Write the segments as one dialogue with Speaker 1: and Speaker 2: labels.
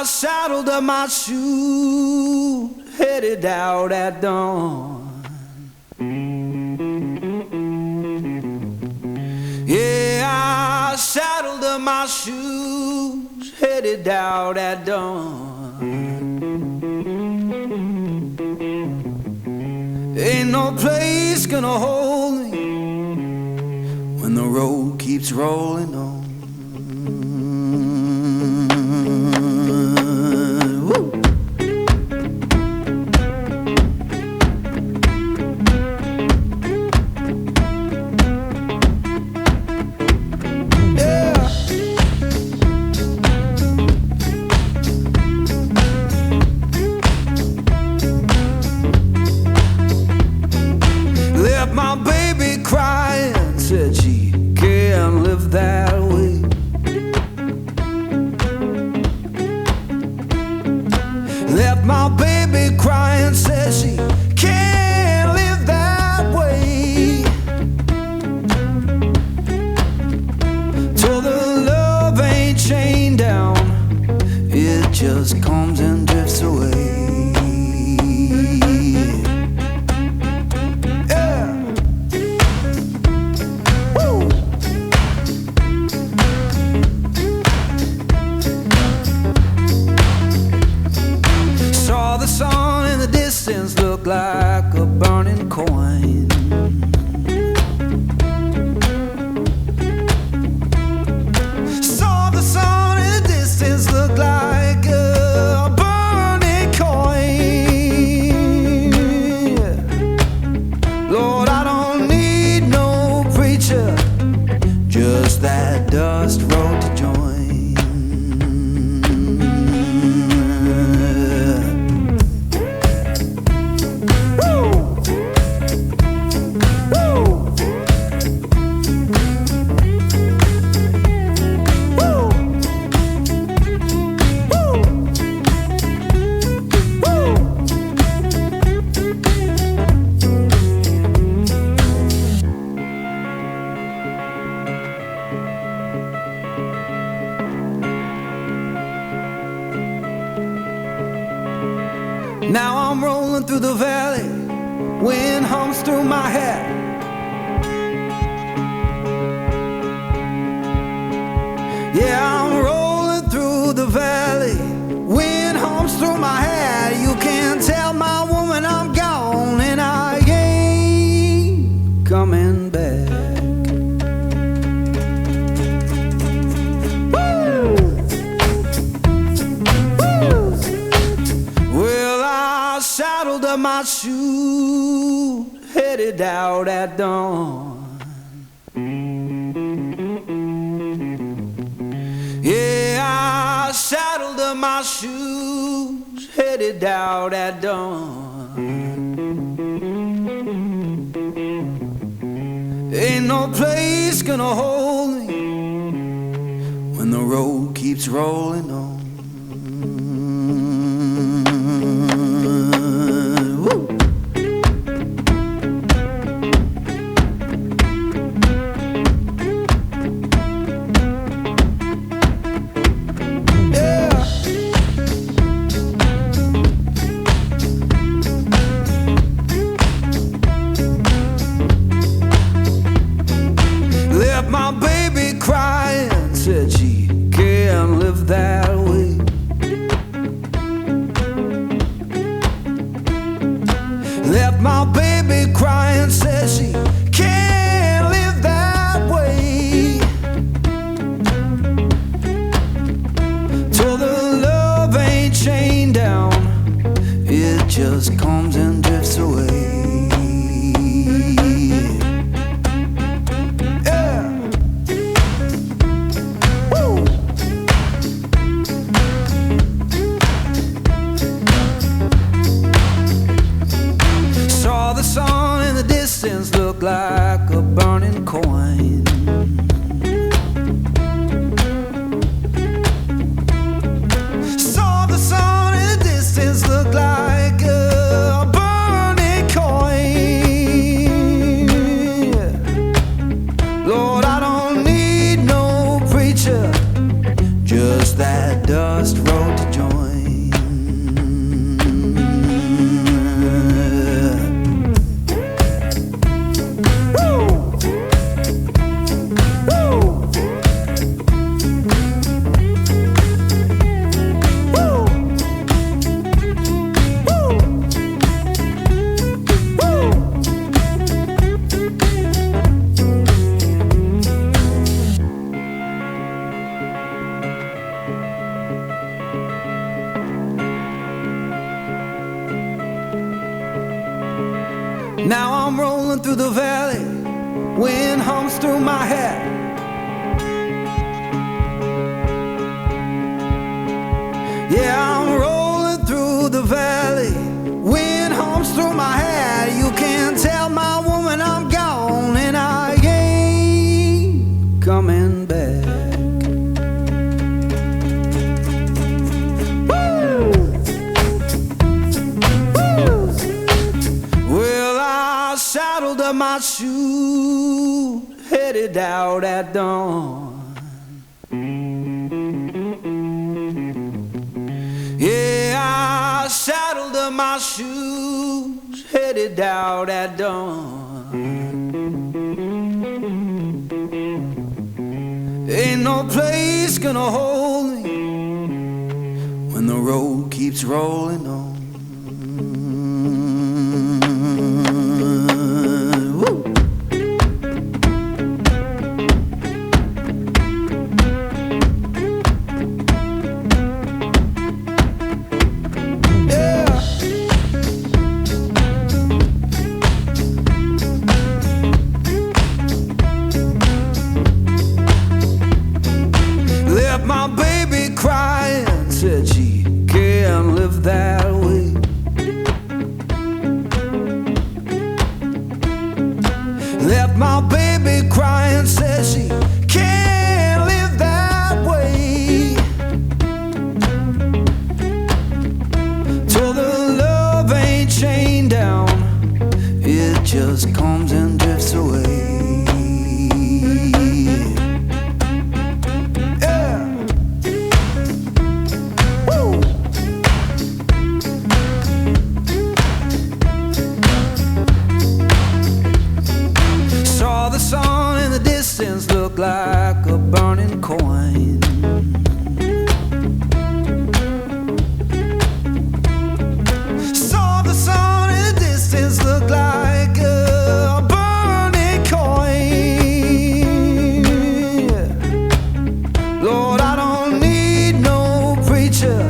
Speaker 1: saddled up my shoes, headed out at dawn. Yeah, I saddled up my shoes, headed out at dawn. Ain't no place gonna hold me when the road keeps rolling on. My baby crying, said she can't live that way. Left my baby crying, said she can't live that way. Told her love ain't chained down, it just comes and drifts away. Look like a burning coin. Saw the sun in the distance look like a burning coin. Lord, I don't need no preacher, just that dust road to join. Now I'm rolling through the valley, wind hums through my hair. Yeah, I'm rolling through the valley, wind hums through my hair. You can tell my woman I'm gone and I ain't coming back. Saddled up my shoes, headed out at dawn. Yeah, I saddled up my shoes, headed out at dawn. Ain't no place gonna hold me when the road keeps rolling on. My baby crying, said she can't live that way. Left my baby crying, said she can't live that way. Told her love ain't chained down, it just comes and drifts away. Look like a burning coin. Saw the sun in the distance look like a burning that dust road to join. Now I'm rolling through the valley, wind hums through my hair. Yeah, I'm rolling through the valley, wind hums through my hair. You can tell my woman I'm gone and I ain't coming back. Saddled up my shoes, headed out at dawn. Yeah, I saddled up my shoes, headed out at dawn. Ain't no place gonna hold me when the road keeps rolling on. My baby crying, said she can't live that way. Left my baby crying, said she can't live that way. Told her love ain't chained down, it just comes and drifts away. The sun in the distance looked like a burning coin. Saw the sun in the distance look like a burning coin. Lord, I don't need no preacher,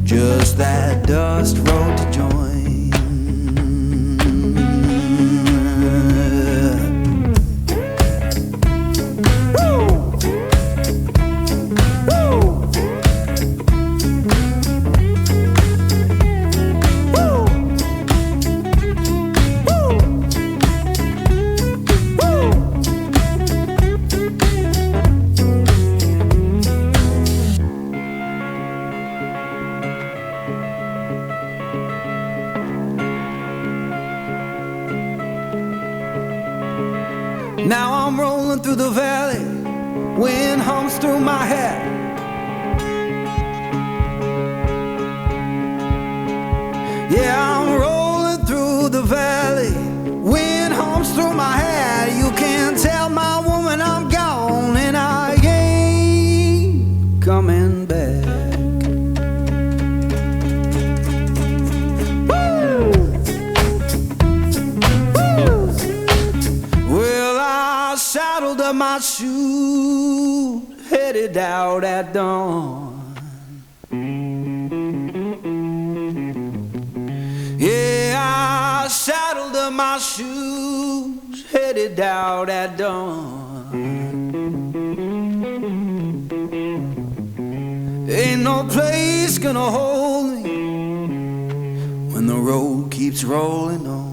Speaker 1: just that dust road to join. Now I'm rolling through the valley, wind hums through my hair. Yeah, I'm rolling through the valley, wind hums through my hair. You can tell my woman I'm gone and I ain't coming back. Saddled up my shoes, headed out at dawn. Yeah, I saddled up my shoes, headed out at dawn. Ain't no place gonna hold me when the road keeps rolling on.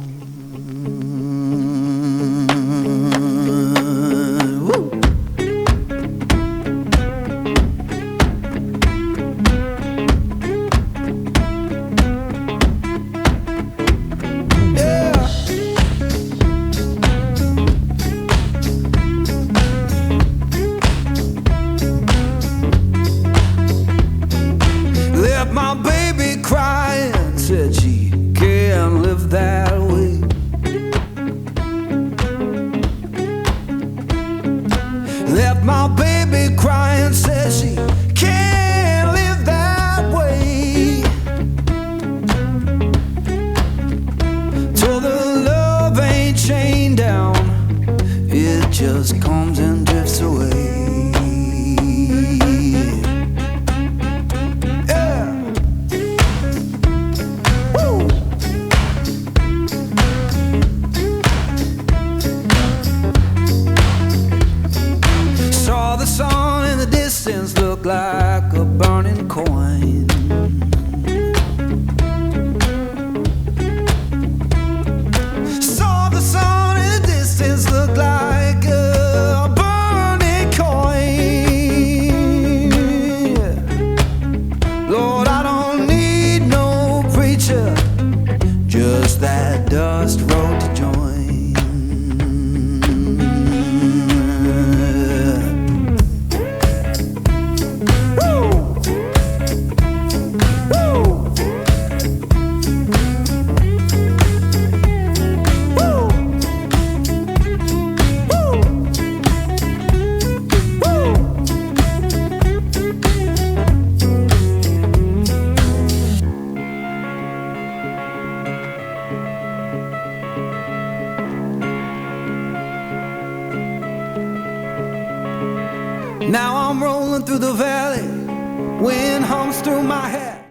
Speaker 1: burning coin. Saw the sun in the distance look like a burning coin. Lord, I don't need no preacher, just that dust road to join. Now I'm rolling through the valley, wind hums through my hair.